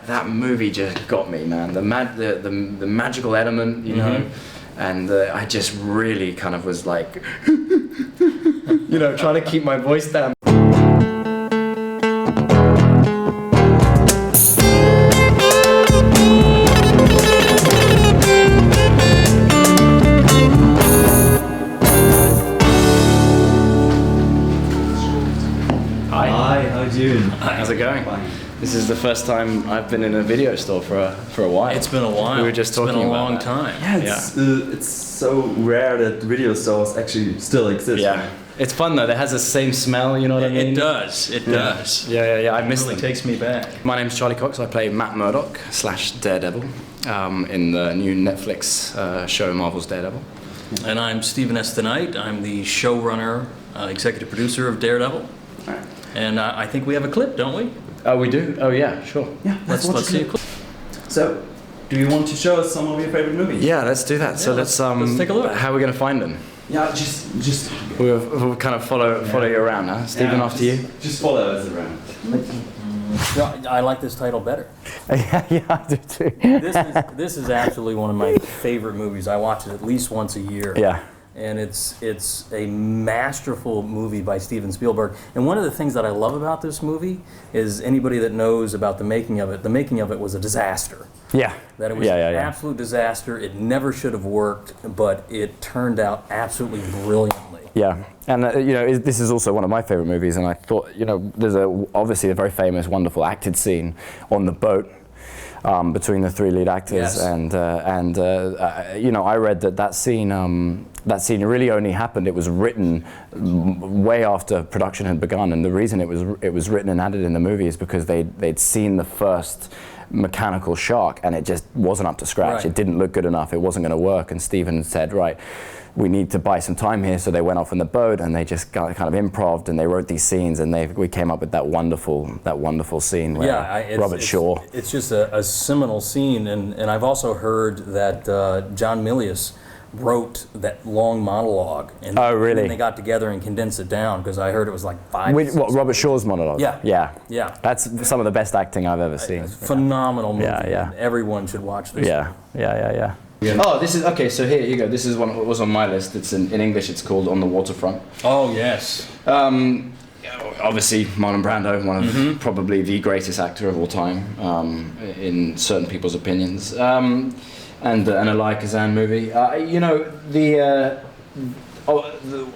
that movie just got me, man. The magical element, you know, and I just really kind of was like, you know, trying to keep my voice down. How's it going? This is the first time I've been in a video store for a while. It's been a while. We were just talking about It's been a long time. Yeah, it's so rare that video stores actually still exist. Yeah. It's fun though. It has the same smell, you know what I mean? It does. It does. Yeah. I miss It really them. takes me back. My name's Charlie Cox. I play Matt Murdock / Daredevil in the new Netflix show Marvel's Daredevil. And I'm Stephen S. Knight. I'm the showrunner, executive producer of Daredevil. Right. And I think we have a clip, don't we? Oh, we do? Oh, yeah, sure. Yeah, Let's see a clip. So, do you want to show us some of your favorite movies? Yeah, let's do that. So let's take a look. How are we going to find them? Yeah, just We'll kind of follow you around, huh? Stephen, after you. Just follow us around. I like this title better. Yeah, I do too. This is absolutely one of my favorite movies. I watch it at least once a year. Yeah. And it's a masterful movie by Steven Spielberg. And one of the things that I love about this movie is anybody that knows about the making of it was a disaster. Yeah. That it was an absolute disaster. It never should have worked, but it turned out absolutely brilliantly. Yeah, and you know, this is also one of my favorite movies, and I thought, you know, there's obviously a very famous, wonderful acted scene on the boat between the three lead actors, Yes. and you know, I read that scene really only happened. It was written way after production had begun, and the reason it was written and added in the movie is because they'd seen the first mechanical shark, and it just wasn't up to scratch. Right. It didn't look good enough. It wasn't going to work, and Stephen said, right, we need to buy some time here. So they went off on the boat and they just kind of improv'd, and they wrote these scenes, and we came up with that wonderful scene where Robert Shaw. It's just a seminal scene, and I've also heard that John Milius wrote that long monologue. And Oh, really? And they got together and condensed it down, because I heard it was like 5. What, Robert Shaw's monologue? Yeah. Yeah. That's some of the best acting I've ever seen. It's a phenomenal movie. Yeah. And everyone should watch this. Yeah. Oh, this is okay. So here you go. This is one that was on my list. It's in English. It's called On the Waterfront. Oh yes. Obviously, Marlon Brando, one of probably the greatest actor of all time, in certain people's opinions, and an Elia Kazan movie. You know,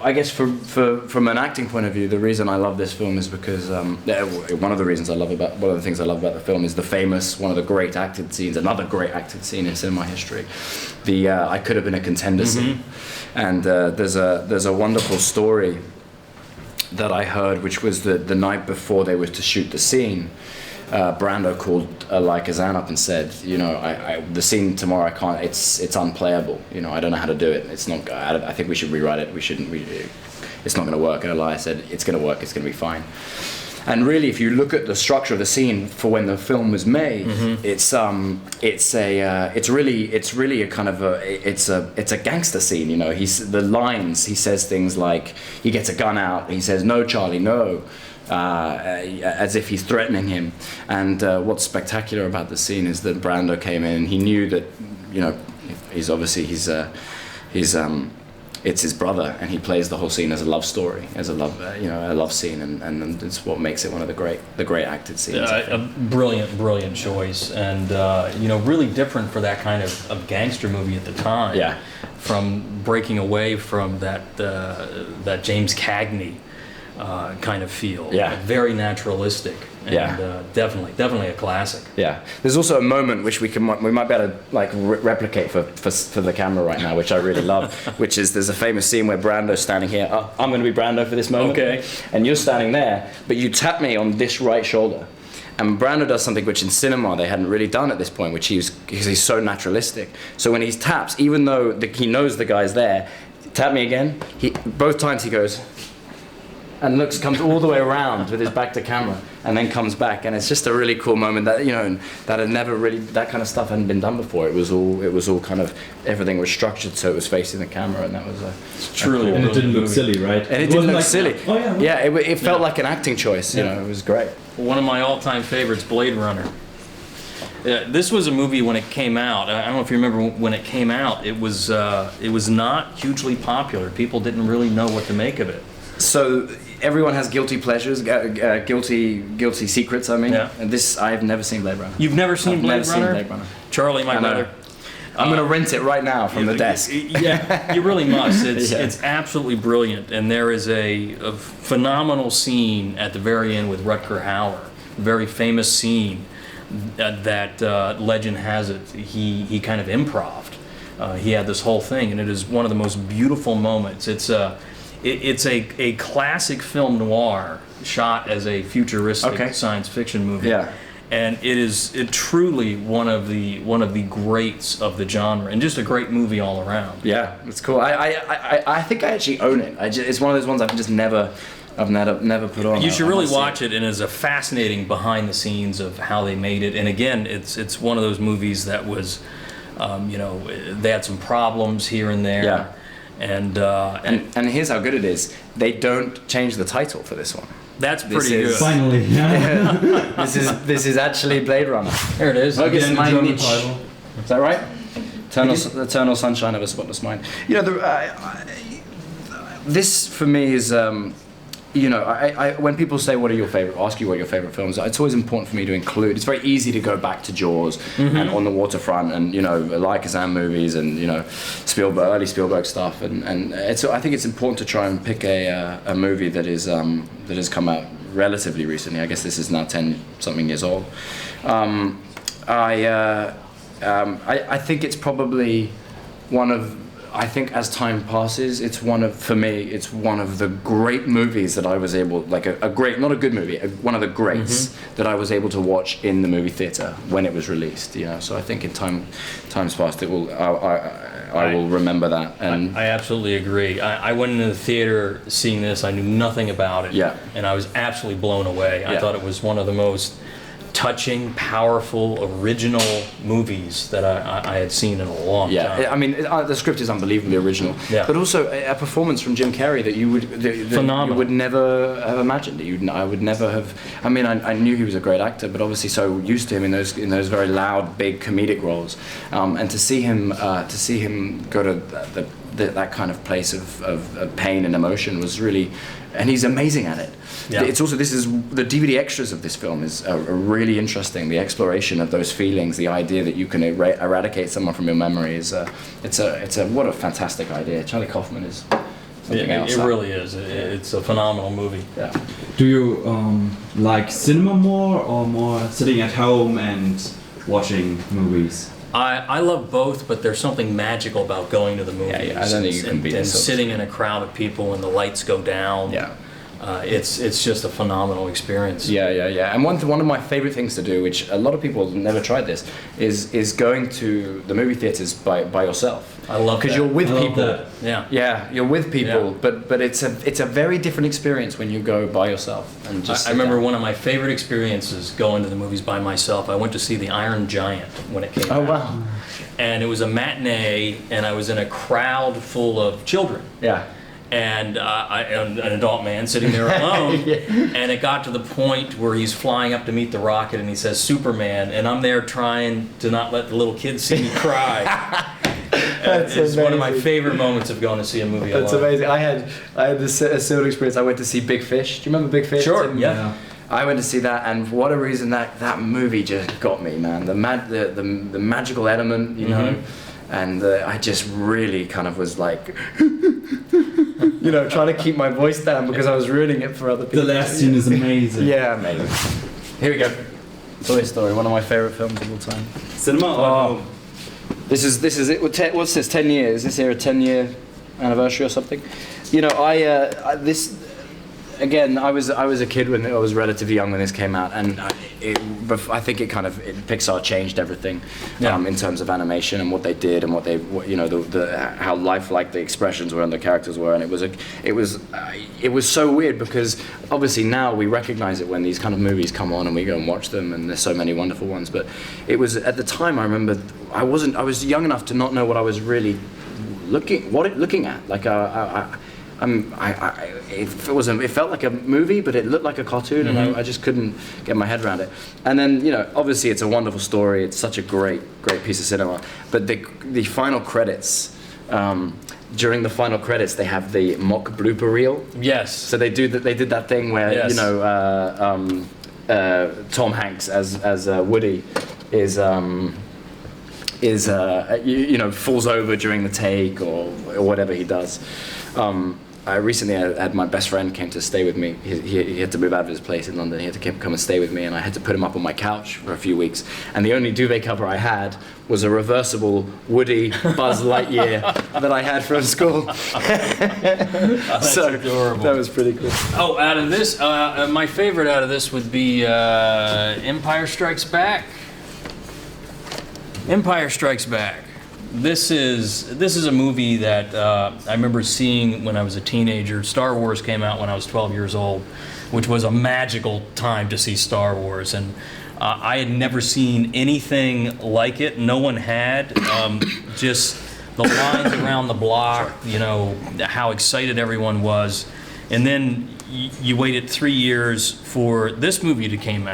I guess from an acting point of view, the reason I love this film is because one of the things I love about the film is the famous, one of the great acted scenes, another great acted scene in cinema history, the I Could Have Been a Contender scene, and there's a wonderful story that I heard, which was the night before they were to shoot the scene. Brando called Elia Kazan up and said, you know, the scene tomorrow, I can't. It's unplayable. You know, I don't know how to do it. It's not. I think we should rewrite it. It's not going to work. And Elia said, it's going to work. It's going to be fine. And really, if you look at the structure of the scene for when the film was made, it's really a kind of it's a gangster scene. You know, the lines he says things like, he gets a gun out. He says, "No, Charlie, no." As if he's threatening him. And what's spectacular about the scene is that Brando came in and he knew that, you know, it's his brother, and he plays the whole scene as a love story, as a love scene, and it's what makes it one of the great acted scenes. A brilliant choice, and you know, really different for that kind of gangster movie at the time. Yeah. From breaking away from that James Cagney kind of feel. Yeah. Very naturalistic. And definitely a classic. Yeah. There's also a moment which we might be able to like replicate for the camera right now, which I really love, which is there's a famous scene where Brando's standing here. I'm going to be Brando for this moment. Okay. And you're standing there, but you tap me on this right shoulder. And Brando does something which in cinema they hadn't really done at this point, because he's so naturalistic. So when he taps, even though he knows the guy's there, tap me again. Both times he goes, and comes all the way around with his back to camera, and then comes back, and it's just a really cool moment that, you know, that had never really, that kind of stuff hadn't been done before. It was all kind of, everything was structured so it was facing the camera, and that was truly. And it didn't look silly, right? And it didn't look silly. Oh yeah. Yeah, it felt like an acting choice. You know, it was great. One of my all-time favorites, Blade Runner. This was a movie when it came out. I don't know if you remember when it came out. It was not hugely popular. People didn't really know what to make of it. So everyone has guilty pleasures, guilty secrets. I mean, Yeah. and this I've never seen Blade Runner. You've never seen I've Blade never Runner? seen Blade Runner. Charlie, my I know. brother. I'm gonna rent it right now from the desk. Yeah, you really must. It's Yeah. it's absolutely brilliant, and there is a phenomenal scene at the very end with Rutger Hauer, a very famous scene that legend has it he kind of improved. He had this whole thing, and it is one of the most beautiful moments. It's a classic film noir shot as a futuristic Okay. science fiction movie. Yeah. And it is truly one of the greats of the genre, and just a great movie all around. Yeah, it's cool. I think I actually own it. It's one of those ones I've never put on. You should I really must see watch it, and it's a fascinating behind the scenes of how they made it. And again, it's one of those movies that was, they had some problems here and there. Yeah. And And here's how good it is. They don't change the title for this one. that's This pretty is- good. Finally, yeah. This is actually Blade Runner. There it is. Focus Again, my German niche. title. Is that right? Eternal Sunshine of a Spotless Mind. You know, this for me is, when people say ask you what your favorite films are, it's always important for me to include. It's very easy to go back to Jaws and On the Waterfront and Like Kazan movies and early Spielberg stuff and I think it's important to try and pick a movie that has come out relatively recently. I guess this is now 10 something years old. I think it's probably I think as time passes, it's one of the great movies that I was able, like a great, not a good movie, one of the greats that I was able to watch in the movie theater when it was released. So I think in times past, I will remember that. And I absolutely agree. I went into the theater seeing this. I knew nothing about it. Yeah. And I was absolutely blown away. I Yeah. thought it was one of the most touching, powerful, original movies that I had seen in a long time. yeah, I mean, the script is unbelievably original, Yeah. but also a performance from Jim Carrey that you would never have imagined. I would never have. I mean, I knew he was a great actor, but obviously so used to him in those very loud, big comedic roles, and to see him go to that kind of place of pain and emotion was really, and he's amazing at it. Yeah. It's also the DVD extras of this film are really interesting. The exploration of those feelings, the idea that you can eradicate someone from your memory is what a fantastic idea. Charlie Kaufman is something else. It really is. It's a phenomenal movie. Yeah. Do you like cinema more or more sitting at home and watching movies? I love both, but there's something magical about going to the movies. Yeah, I don't think you can beat and it. sitting in a crowd of people and the lights go down. Yeah. It's just a phenomenal experience. Yeah. And one of my favorite things to do, which a lot of people have never tried this, is going to the movie theaters by yourself. I love because that. you're with I love people. that. Yeah. Yeah, you're with people, Yeah. but it's a very different experience when you go by yourself and just. I remember one of my favorite experiences going to the movies by myself. I went to see The Iron Giant when it came Oh out. wow. And it was a matinee, and I was in a crowd full of children. Yeah. And an adult man sitting there alone. And it got to the point where he's flying up to meet the rocket, and he says Superman, and I'm there trying to not let the little kids see me cry. That's It's one of my amazing. favorite moments of going to see a movie That's alone. amazing. I had this a similar experience. I went to see Big Fish. Do you remember Big Fish? Sure. Tim? Yeah. I went to see that, and for what a reason that movie just got me, man. The magical element, know, and I just really kind of was like, trying to keep my voice down because I was ruining it for other people. The last scene is amazing. Yeah, amazing. Here we go. Toy Story, one of my favorite films of all time. Cinema or home? This is it. What's this? 10 years. Is this here a 10-year anniversary or something? This. Again, I was a kid when I was relatively young when this came out, and I think Pixar changed everything in terms of animation and what they did and how lifelike the expressions were and the characters were, and it was so weird because obviously now we recognize it when these kind of movies come on and we go and watch them, and there's so many wonderful ones. But it was at the time I remember I was young enough to not know what I was really looking at. Like it felt like a movie, but it looked like a cartoon, and I just couldn't get my head around it. And then, you know, obviously it's a wonderful story. It's such a great piece of cinema. But the final credits, during the final credits, they have the mock blooper reel. Yes. So they did that thing where Yes. you know Tom Hanks as Woody is you know, falls over during the take or whatever he does. I recently had my best friend came to stay with me. He had to move out of his place in London. He had to come and stay with me, and I had to put him up on my couch for a few weeks. And the only duvet cover I had was a reversible Woody Buzz Lightyear that I had from school. That's so adorable. that was pretty cool. Oh, out of this, my favorite out of this would be Empire Strikes Back. Empire Strikes Back. This is a movie that I remember seeing when I was a teenager. Star Wars came out when I was 12 years old, which was a magical time to see Star Wars, and I had never seen anything like it. No one had. Just the lines around the block, you know, how excited everyone was, and then you waited 3 years for this movie to come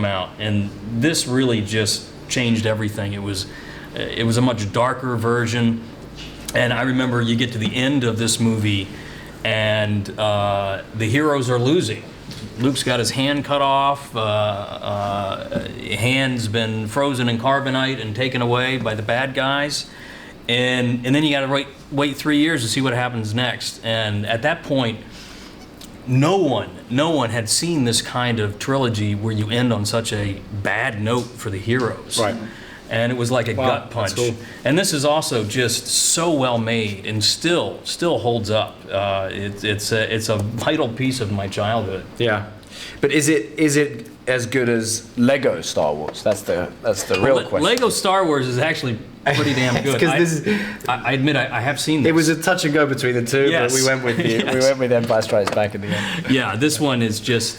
out, and this really just changed everything. It was a much darker version, and I remember you get to the end of this movie, and the heroes are losing. Luke's got his hand cut off, hand's been frozen in carbonite and taken away by the bad guys, and then you got to wait 3 years to see what happens next. And at that point, no one had seen this kind of trilogy where you end on such a bad note for the heroes. Right. And it was like a gut punch. Cool. And this is also just so well made and still holds up. It's a vital piece of my childhood. Yeah, but is it as good as Lego Star Wars? That's the real question. Lego Star Wars is actually pretty damn good. 'Cause I admit I have seen this. It was a touch and go between the two, Yes. but we went with Yes. we went with Empire Strikes Back in the end. Yeah, this one is just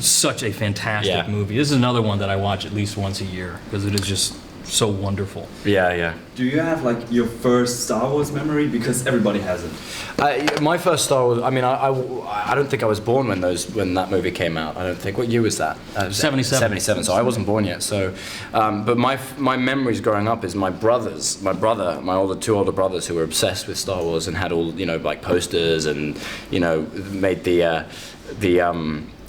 such a fantastic Yeah. movie. This is another one that I watch at least once a year because it is just so wonderful. Yeah. Do you have like your first Star Wars memory? Because everybody has it. My first Star Wars. I mean, I don't think I was born when that movie came out. I don't think. What year was that? 77. 77. So I wasn't born yet. So, but my memories growing up is my two older brothers who were obsessed with Star Wars and had all, you know, like posters and, you know, made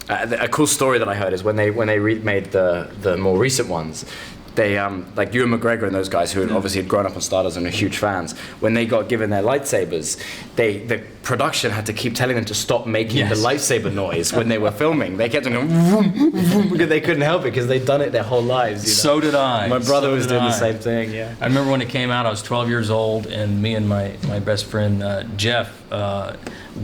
a cool story that I heard is when they remade the more recent ones, they like Ewan McGregor and those guys who obviously had grown up on Star Wars and are huge fans. When they got given their lightsabers, the production had to keep telling them to stop making the lightsaber noise when they were filming. They kept on going vroom, vroom, because they couldn't help it because they'd done it their whole lives. You know? So did I. My brother was doing the I. same thing. Yeah. I remember when it came out, I was 12 years old, and me and my best friend Jeff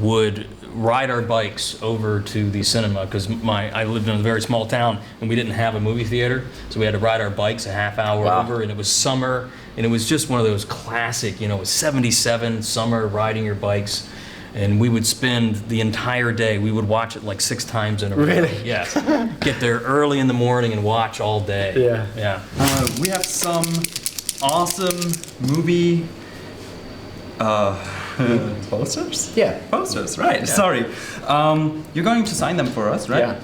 would ride our bikes over to the cinema because I lived in a very small town and we didn't have a movie theater, so we had to ride our bikes a half hour over, and it was summer, and it was just one of those classic, you know, it was 77 summer riding your bikes, and we would spend the entire day. We would watch it like 6 times in a row. Really? Yes. Get there early in the morning and watch all day. Yeah. Yeah. We have some awesome movie posters? Yeah. Posters, right. Sorry. You're going to sign them for us, right? Yeah.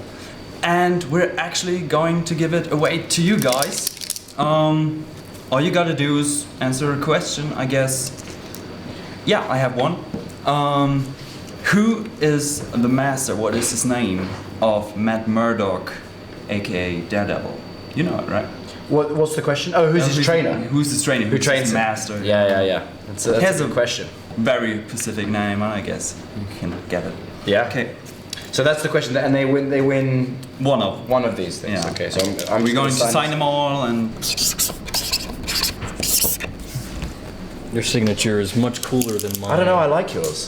And we're actually going to give it away to you guys. All you gotta do is answer a question, I guess. Yeah, I have one. Who is the master, what is his name, of Matt Murdock, aka Daredevil? You know it, right? What's the question? Oh, who's his trainer? Who's his trainer? Who trains his him? master? Yeah. That's a good question. Very specific name, I guess. You can get it. Yeah. Okay. So that's the question, and they win One of. one of these things. Yeah. Okay, so Are we going to sign them? them all and Your signature is much cooler than mine. I don't know. I like yours.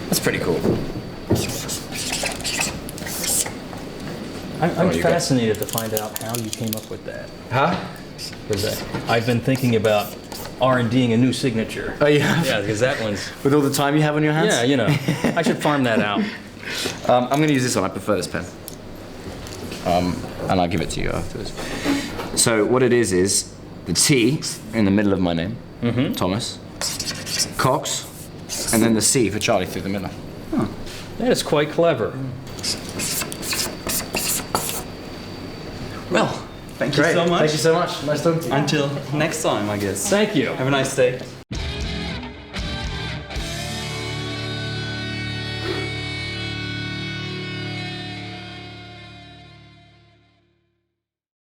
That's pretty cool. I'm you go. fascinated to find out how you came up with that. Huh? Because I've been thinking about R&Ding a new signature. Oh, yeah. Yeah, because that one's... With all the time you have on your hands. Yeah, you know. I should farm that out. I'm going to use this one. I prefer this pen. And I'll give it to you afterwards. So what it is the T in the middle of my name, Thomas, Cox, and then the C for Charlie through the middle. That is quite clever. Well, thank you so much. Thank you so much. Nice talking to you. Until next time, I guess. Thank you. Have a nice day.